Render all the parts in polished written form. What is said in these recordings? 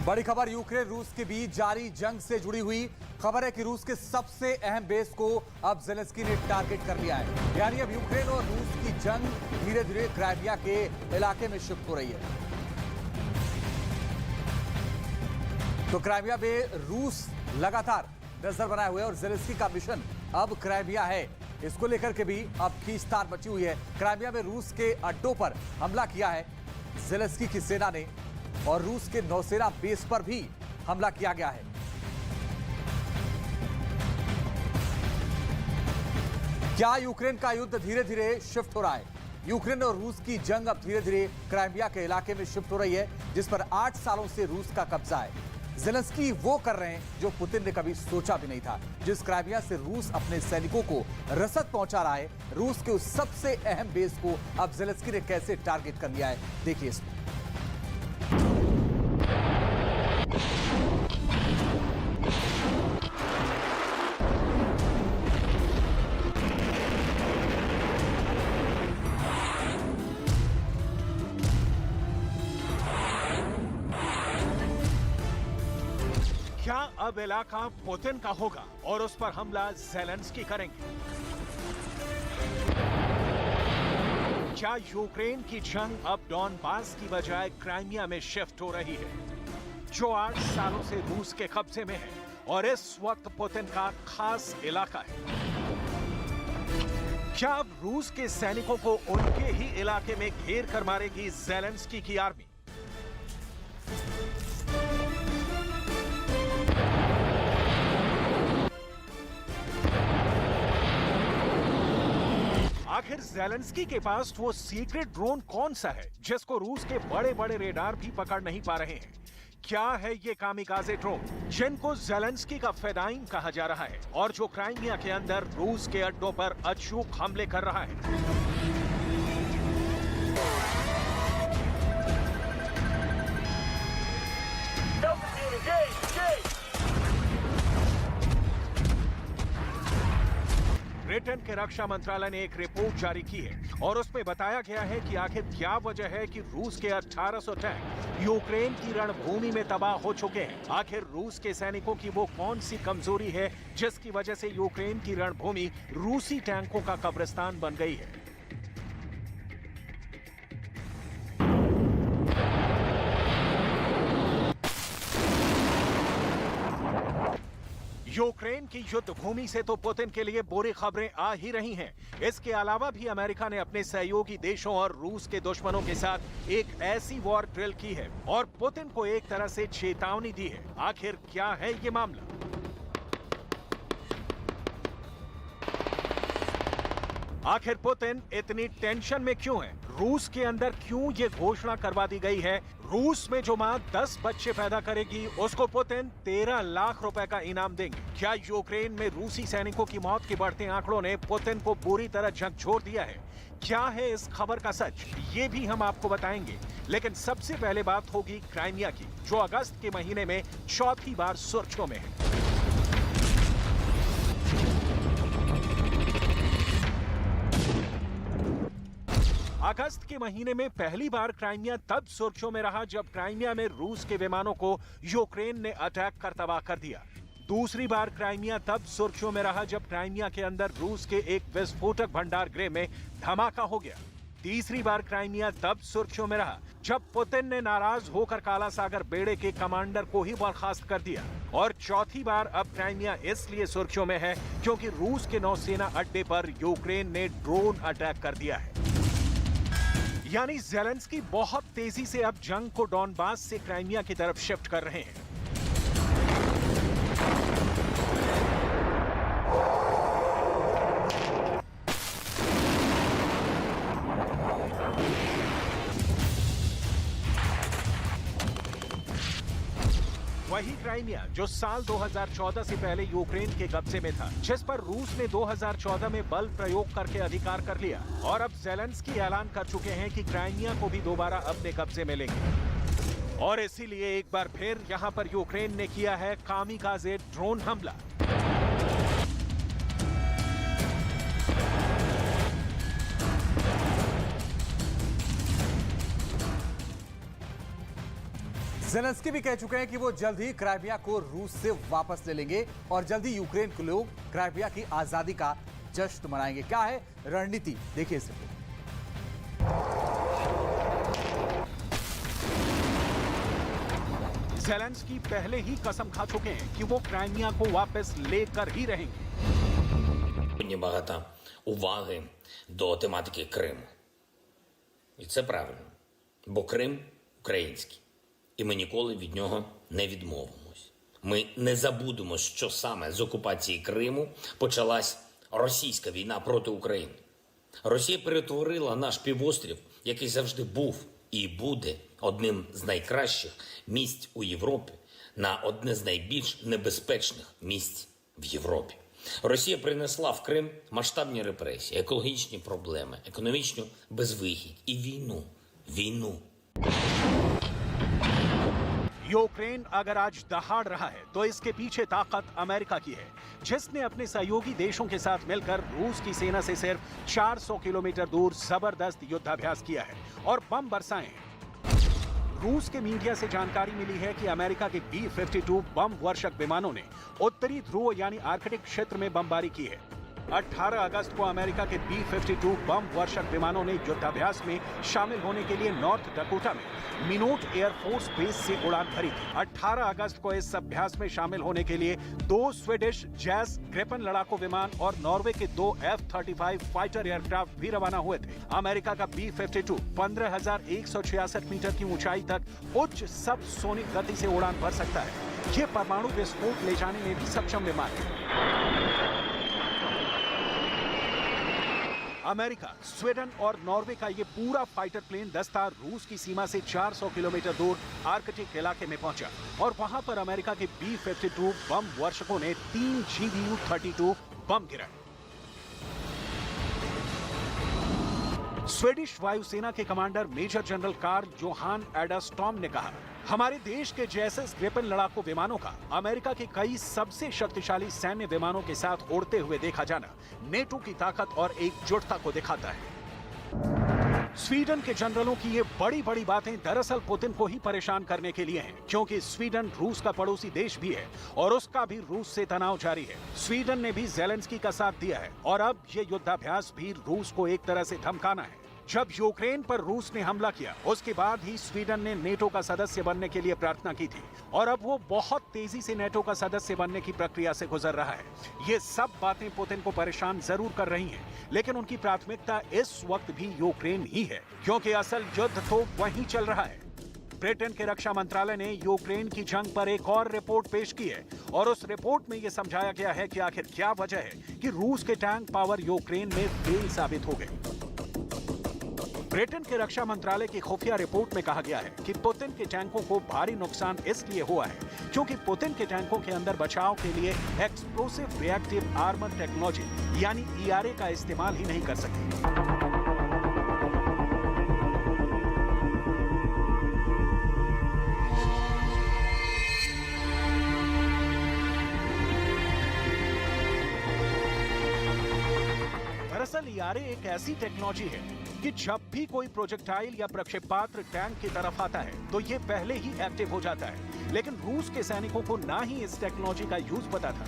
बड़ी खबर यूक्रेन रूस के बीच जारी जंग से जुड़ी हुई खबर है कि रूस के सबसे अहम बेस को अब ज़ेलेंस्की ने टारगेट कर लिया है। यानी अब यूक्रेन और रूस की जंग धीरे धीरे क्राइमिया के इलाके में शिफ्ट हो रही है। तो क्राइमिया में रूस लगातार नजर बनाए हुए और ज़ेलेंस्की का मिशन अब क्राइमिया है। इसको लेकर के भी अब खींचतान मची हुई है। क्राइमिया में रूस के अड्डों पर हमला किया है ज़ेलेंस्की की सेना ने और रूस के नौसेना बेस पर भी हमला किया गया है। क्या यूक्रेन का युद्ध धीरे धीरे शिफ्ट हो रहा है? यूक्रेन और रूस की जंग अब धीरे धीरे क्राइमिया के इलाके में शिफ्ट हो रही है, जिस पर 8 सालों से रूस का कब्जा है। ज़ेलेंस्की वो कर रहे हैं जो पुतिन ने कभी सोचा भी नहीं था। जिस क्राइमिया से रूस अपने सैनिकों को रसद पहुंचा रहा है, रूस के उस सबसे अहम बेस को अब ज़ेलेंस्की ने कैसे टारगेट कर लिया है, देखिए इसमें। क्या अब इलाका पुतिन का होगा और उस पर हमला ज़ेलेंस्की करेंगे? क्या यूक्रेन की जंग अब डॉनबास की बजाय क्राइमिया में शिफ्ट हो रही है, जो 8 सालों से रूस के कब्जे में है और इस वक्त पुतिन का खास इलाका है? क्या अब रूस के सैनिकों को उनके ही इलाके में घेर कर मारेगी ज़ेलेंस्की की आर्मी? आखिर ज़ेलेंस्की के पास वो सीक्रेट ड्रोन कौन सा है जिसको रूस के बड़े बड़े रेडार भी पकड़ नहीं पा रहे हैं? क्या है ये कामिकाज़े ड्रोन जिनको ज़ेलेंस्की का फेदाइन कहा जा रहा है और जो क्राइमिया के अंदर रूस के अड्डों पर अचूक हमले कर रहा है? ब्रिटेन के रक्षा मंत्रालय ने एक रिपोर्ट जारी की है और उसमें बताया गया है कि आखिर क्या वजह है कि रूस के 1800 टैंक यूक्रेन की रणभूमि में तबाह हो चुके हैं। आखिर रूस के सैनिकों की वो कौन सी कमजोरी है जिसकी वजह से यूक्रेन की रणभूमि रूसी टैंकों का कब्रिस्तान बन गई है? यूक्रेन की युद्ध भूमि से तो पुतिन के लिए बुरी खबरें आ ही रही हैं। इसके अलावा भी अमेरिका ने अपने सहयोगी देशों और रूस के दुश्मनों के साथ एक ऐसी वॉर ड्रिल की है और पुतिन को एक तरह से चेतावनी दी है। आखिर क्या है ये मामला? आखिर पुतिन इतनी टेंशन में क्यों है? रूस के अंदर क्यों ये घोषणा करवा दी गई है? रूस में जो मां 10 बच्चे पैदा करेगी उसको पुतिन 13 लाख रुपए का इनाम देंगे। क्या यूक्रेन में रूसी सैनिकों की मौत के बढ़ते आंकड़ों ने पुतिन को बुरी तरह झकझोर दिया है? क्या है इस खबर का सच, ये भी हम आपको बताएंगे। लेकिन सबसे पहले बात होगी क्राइमिया की, जो अगस्त के महीने में चौथी बार सुर्खियों में है। अगस्त के महीने में पहली बार क्राइमिया तब सुर्खियों में रहा जब क्राइमिया में रूस के विमानों को यूक्रेन ने अटैक कर तबाह कर दिया। दूसरी बार क्राइमिया तब सुर्खियों में रहा जब क्राइमिया के अंदर रूस के एक विस्फोटक भंडार गृह में धमाका हो गया। तीसरी बार क्राइमिया तब सुर्खियों में रहा जब पुतिन ने नाराज होकर काला सागर बेड़े के कमांडर को ही बर्खास्त कर दिया। और चौथी बार अब क्राइमिया इसलिए सुर्खियों में है क्योंकि रूस के नौसेना अड्डे पर यूक्रेन ने ड्रोन अटैक कर दिया है। यानी ज़ेलेंस्की बहुत तेजी से अब जंग को डॉनबास से क्राइमिया की तरफ शिफ्ट कर रहे हैं। वही क्राइमिया जो साल 2014 से पहले यूक्रेन के कब्जे में था, जिस पर रूस ने 2014 में बल प्रयोग करके अधिकार कर लिया। और अब ज़ेलेंस्की ऐलान कर चुके हैं कि क्राइमिया को भी दोबारा अपने कब्जे में लेंगे। और इसीलिए एक बार फिर यहां पर यूक्रेन ने किया है कामिकाज़े ड्रोन हमला। जेलेंस्की भी कह चुके हैं कि वो जल्द ही क्राइमिया को रूस से वापस ले लेंगे और जल्द ही यूक्रेन के लोग क्राइमिया की आजादी का जश्न मनाएंगे। क्या है रणनीति, देखिए इस रिपोर्ट। जेलेंस्की पहले ही कसम खा चुके हैं कि वो क्राइमिया को वापस लेकर ही रहेंगे। Сьогодні багато уваги до тематики Криму. І це правильно. Бо Крим український. І ми ніколи від нього не відмовимось. Ми не забудемо, що саме з окупації Криму почалась російська війна проти України. Росія перетворила наш півострів, який завжди був і буде одним з найкращих місць у Європі, на одне з найбільш небезпечних місць в Європі. Росія принесла в Крим масштабні репресії, екологічні проблеми, економічну безвихідь і війну. Війну. यूक्रेन अगर आज दहाड़ रहा है तो इसके पीछे ताकत अमेरिका की है, जिसने अपने सहयोगी देशों के साथ मिलकर रूस की सेना से सिर्फ 400 किलोमीटर दूर जबरदस्त युद्धाभ्यास किया है और बम बरसाए हैं। रूस के मीडिया से जानकारी मिली है कि अमेरिका के B-52 बम वर्षक विमानों ने उत्तरी ध्रुव यानी आर्कटिक क्षेत्र में बमबारी की है। 18 अगस्त को अमेरिका के B-52 बम वर्षक विमानों ने युद्धाभ्यास में शामिल होने के लिए नॉर्थ डकोटा में मिनोट एयरफोर्स बेस से उड़ान भरी थी। 18 अगस्त को इस अभ्यास में शामिल होने के लिए 2 स्वीडिश जैस ग्रिपन लड़ाकू विमान और नॉर्वे के 2 F-35 फाइटर एयरक्राफ्ट भी रवाना हुए थे। अमेरिका का B-52 15,166 मीटर की ऊंचाई तक उच्च सबसोनिक गति से उड़ान भर सकता है। ये परमाणु विस्फोट ले जाने में भी सक्षम विमान है। अमेरिका, स्वीडन और नॉर्वे का ये पूरा फाइटर प्लेन दस्ता रूस की सीमा से 400 किलोमीटर दूर आर्कटिक इलाके में पहुंचा और वहां पर अमेरिका के B-52 बम वर्षकों ने 3 GBU-32 बम गिराए। स्वीडिश वायुसेना के commander major general Carl Johan Edstrom ने कहा, हमारे देश के जैसे ग्रिपन लड़ाकू विमानों का अमेरिका के कई सबसे शक्तिशाली सैन्य विमानों के साथ उड़ते हुए देखा जाना नेटो की ताकत और एकजुटता को दिखाता है। स्वीडन के जनरलों की ये बड़ी बड़ी बातें दरअसल पुतिन को ही परेशान करने के लिए हैं, क्योंकि स्वीडन रूस का पड़ोसी देश भी है और उसका भी रूस से तनाव जारी है। स्वीडन ने भी जेलेंस्की का साथ दिया है और अब ये युद्धाभ्यास भी रूस को एक तरह से धमकाना है। जब यूक्रेन पर रूस ने हमला किया उसके बाद ही स्वीडन ने नेटो का सदस्य बनने के लिए प्रार्थना की थी और अब वो बहुत तेजी से नेटो का सदस्य बनने की प्रक्रिया से गुजर रहा है। ये सब बातें पुतिन को परेशान जरूर कर रही हैं, लेकिन उनकी प्राथमिकता इस वक्त भी यूक्रेन ही है, क्योंकि असल युद्ध तो वहीं चल रहा है। ब्रिटेन के रक्षा मंत्रालय ने यूक्रेन की जंग पर एक और रिपोर्ट पेश की है और उस रिपोर्ट में यह समझाया गया है कि आखिर क्या वजह है कि रूस के टैंक पावर यूक्रेन में फेल साबित हो गए। ब्रिटेन के रक्षा मंत्रालय की खुफिया रिपोर्ट में कहा गया है कि पुतिन के टैंकों को भारी नुकसान इसलिए हुआ है क्योंकि पुतिन के टैंकों के अंदर बचाव के लिए एक्सप्लोसिव रिएक्टिव आर्मर टेक्नोलॉजी यानी ERA का इस्तेमाल ही नहीं कर सके। दरअसल ERA एक ऐसी टेक्नोलॉजी है कि जब भी कोई प्रोजेक्टाइल या प्रक्षेपास्त्र टैंक की तरफ आता है तो ये पहले ही एक्टिव हो जाता है, लेकिन रूस के सैनिकों को ना ही इस टेक्नोलॉजी का यूज पता था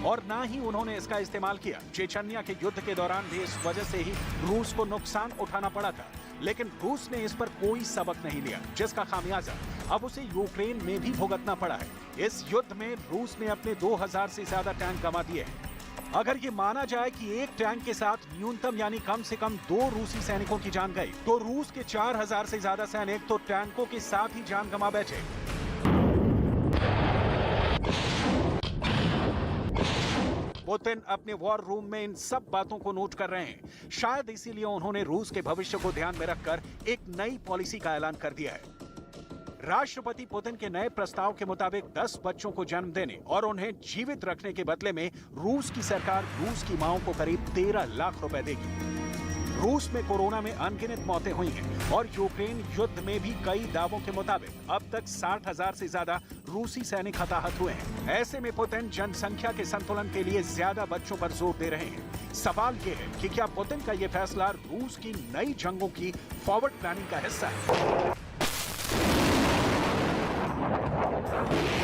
और ना ही उन्होंने इसका इस्तेमाल किया। चेचन्या के युद्ध के दौरान भी इस वजह से ही रूस को नुकसान उठाना पड़ा था, लेकिन रूस ने इस पर कोई सबक नहीं लिया, जिसका खामियाजा अब उसे यूक्रेन में भी भुगतना पड़ा है। इस युद्ध में रूस ने अपने 2000 से ज्यादा टैंक गंवा दिए हैं। अगर ये माना जाए कि एक टैंक के साथ न्यूनतम यानी कम से कम 2 रूसी सैनिकों की जान गई, तो रूस के 4000 से ज्यादा सैनिक तो टैंकों के साथ ही जान गंवा बैठे। पुतिन अपने वॉर रूम में इन सब बातों को नोट कर रहे हैं। शायद इसीलिए उन्होंने रूस के भविष्य को ध्यान में रखकर एक नई पॉलिसी का ऐलान कर दिया है। राष्ट्रपति पुतिन के नए प्रस्ताव के मुताबिक 10 बच्चों को जन्म देने और उन्हें जीवित रखने के बदले में रूस की सरकार रूस की मांओं को करीब 13 लाख रुपए देगी। रूस में कोरोना में अनगिनत मौतें हुई हैं और यूक्रेन युद्ध में भी कई दावों के मुताबिक अब तक 60,000 से ज्यादा रूसी सैनिक हताहत हुए हैं। ऐसे में पुतिन जनसंख्या के संतुलन के लिए ज्यादा बच्चों पर जोर दे रहे हैं। सवाल ये है कि क्या पुतिन का ये फैसला रूस की नई जंगों की फॉरवर्ड प्लानिंग का हिस्सा है? है